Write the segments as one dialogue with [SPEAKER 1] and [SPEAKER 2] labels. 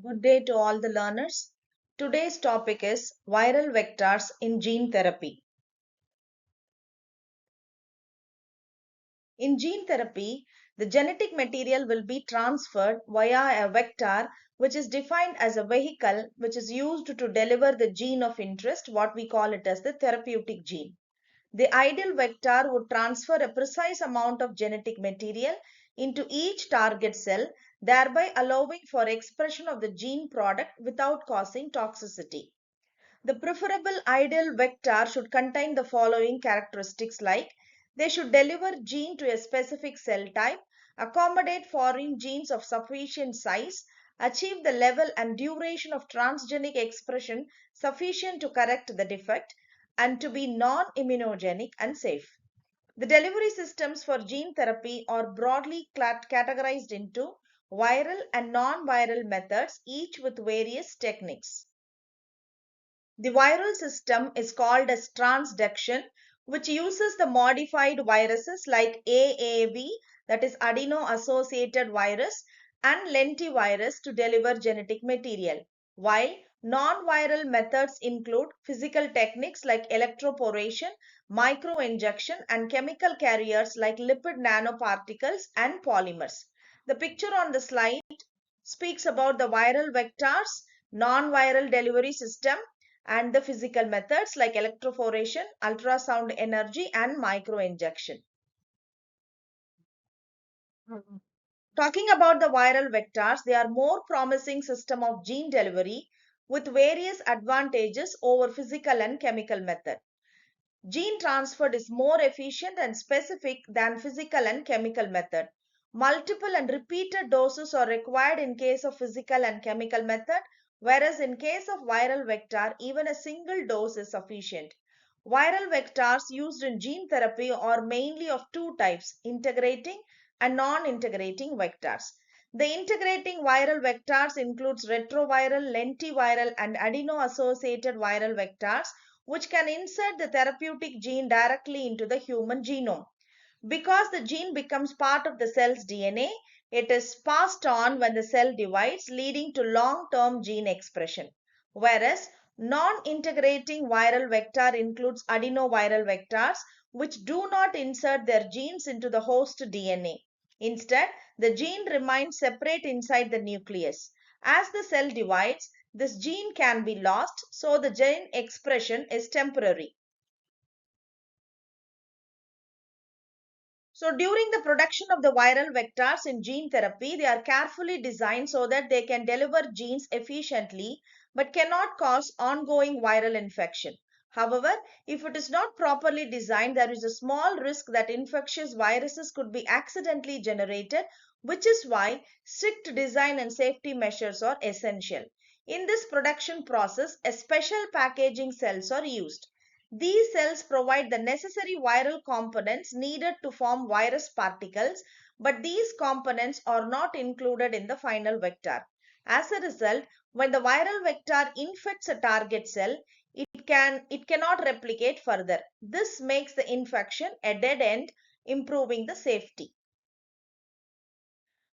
[SPEAKER 1] Good day to all the learners. Today's topic is viral vectors in gene therapy. In gene therapy, the genetic material will be transferred via a vector which is defined as a vehicle which is used to deliver the gene of interest, what we call it as the therapeutic gene. The ideal vector would transfer a precise amount of genetic material into each target cell, thereby allowing for expression of the gene product without causing toxicity. The preferable ideal vector should contain the following characteristics like they should deliver gene to a specific cell type, accommodate foreign genes of sufficient size, achieve the level and duration of transgenic expression sufficient to correct the defect, and to be non-immunogenic and safe. The delivery systems for gene therapy are broadly categorized into viral and non-viral methods, each with various techniques. The viral system is called as transduction, which uses the modified viruses like AAV, that is adeno-associated virus, and lentivirus to deliver genetic material, while non-viral methods include physical techniques like electroporation, microinjection, and chemical carriers like lipid nanoparticles and polymers. The picture on the slide speaks about the viral vectors, non-viral delivery system, and the physical methods like electroporation, ultrasound energy, and microinjection. Talking about the viral vectors, they are more promising system of gene delivery with various advantages over physical and chemical method. Gene transfer is more efficient and specific than physical and chemical method. Multiple and repeated doses are required in case of physical and chemical method, whereas in case of viral vector, even a single dose is sufficient. Viral vectors used in gene therapy are mainly of two types, integrating and non-integrating vectors. The integrating viral vectors includes retroviral, lentiviral, and adeno-associated viral vectors, which can insert the therapeutic gene directly into the human genome. Because the gene becomes part of the cell's DNA, it is passed on when the cell divides, leading to long-term gene expression. Whereas non-integrating viral vector includes adenoviral vectors, which do not insert their genes into the host DNA. Instead, the gene remains separate inside the nucleus. As the cell divides, this gene can be lost, so the gene expression is temporary. So during the production of the viral vectors in gene therapy, they are carefully designed so that they can deliver genes efficiently but cannot cause ongoing viral infection. However, if it is not properly designed, there is a small risk that infectious viruses could be accidentally generated, which is why strict design and safety measures are essential. In this production process, a special packaging cells are used. These cells provide the necessary viral components needed to form virus particles, but these components are not included in the final vector. As a result, when the viral vector infects a target cell, it cannot replicate further. This makes the infection a dead end, improving the safety.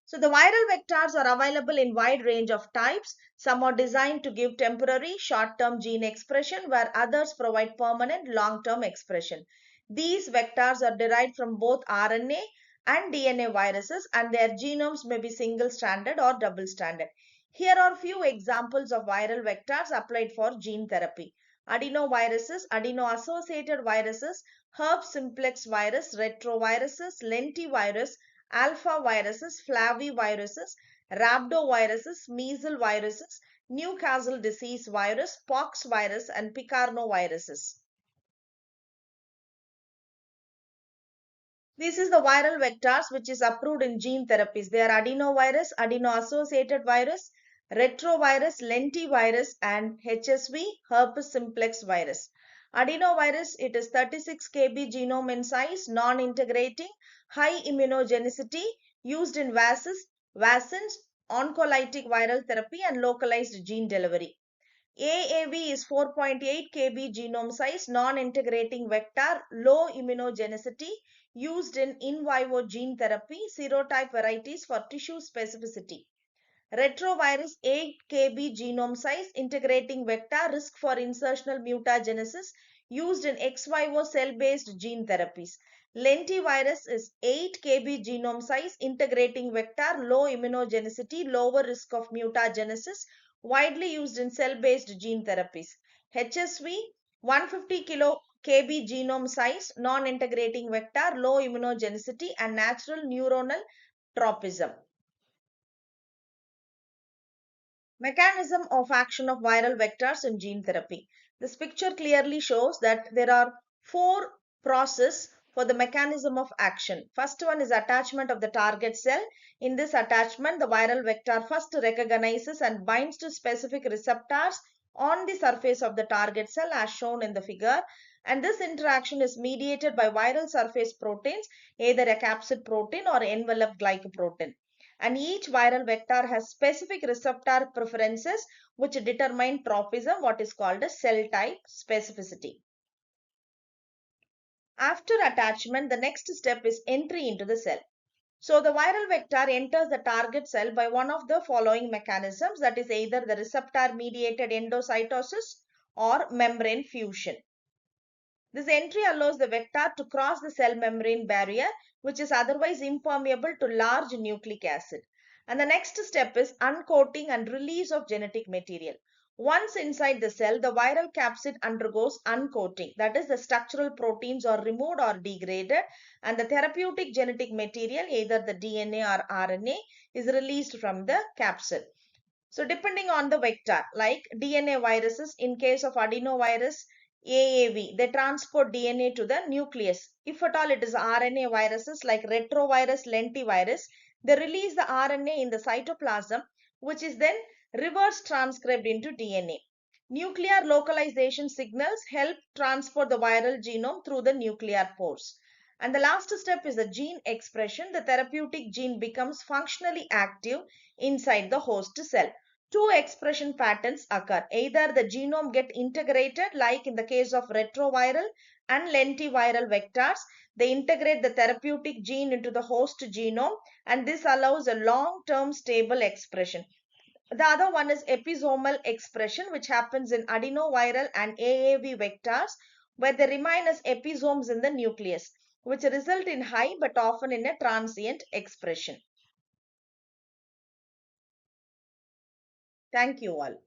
[SPEAKER 1] So the viral vectors are available in wide range of types. Some are designed to give temporary short-term gene expression, where others provide permanent long-term expression. These vectors are derived from both RNA and DNA viruses, and their genomes may be single-stranded or double-stranded. Here are few examples of viral vectors applied for gene therapy. Adenoviruses, adeno-associated viruses, herpes simplex virus, retroviruses, lentivirus, alpha viruses, flaviviruses, rhabdoviruses, measles viruses, Newcastle disease virus, pox virus, and picornoviruses. This is the viral vectors which is approved in gene therapies. They are adenovirus, adeno-associated virus, retrovirus, lentivirus, and HSV, herpes simplex virus. Adenovirus, it is 36 kb genome in size, non-integrating, high immunogenicity, used in vaccines, oncolytic viral therapy, and localized gene delivery. AAV is 4.8 kb genome size, non-integrating vector, low immunogenicity, used in vivo gene therapy, serotype varieties for tissue specificity. Retrovirus 8 kb genome size integrating vector risk for insertional mutagenesis used in ex vivo cell-based gene therapies. Lentivirus is 8 kb genome size integrating vector low immunogenicity, lower risk of mutagenesis, widely used in cell-based gene therapies. HSV 150 kb genome size non-integrating vector, low immunogenicity and natural neuronal tropism. Mechanism of action of viral vectors in gene therapy. This picture clearly shows that there are four processes for the mechanism of action. First one is attachment of the target cell. In this attachment, the viral vector first recognizes and binds to specific receptors on the surface of the target cell as shown in the figure. And this interaction is mediated by viral surface proteins, either a capsid protein or envelope glycoprotein, and each viral vector has specific receptor preferences which determine tropism, what is called a cell type specificity. After attachment, the next step is entry into the cell. So the viral vector enters the target cell by one of the following mechanisms, that is either the receptor mediated endocytosis or membrane fusion. This entry allows the vector to cross the cell membrane barrier, which is otherwise impermeable to large nucleic acid. And the next step is uncoating and release of genetic material. Once inside the cell, the viral capsid undergoes uncoating. That is, the structural proteins are removed or degraded, and the therapeutic genetic material, either the DNA or RNA, is released from the capsid. So depending on the vector, like DNA viruses, in case of adenovirus, AAV, they transport DNA to the nucleus. If at all it is RNA viruses like retrovirus, lentivirus, they release the RNA in the cytoplasm, which is then reverse transcribed into DNA. Nuclear localization signals help transport the viral genome through the nuclear pores. And the last step is the gene expression. The therapeutic gene becomes functionally active inside the host cell. Two expression patterns occur. Either the genome get integrated, like in the case of retroviral and lentiviral vectors. They integrate the therapeutic gene into the host genome, and this allows a long-term stable expression. The other one is episomal expression, which happens in adenoviral and AAV vectors, where they remain as episomes in the nucleus, which result in high but often in a transient expression. Thank you all.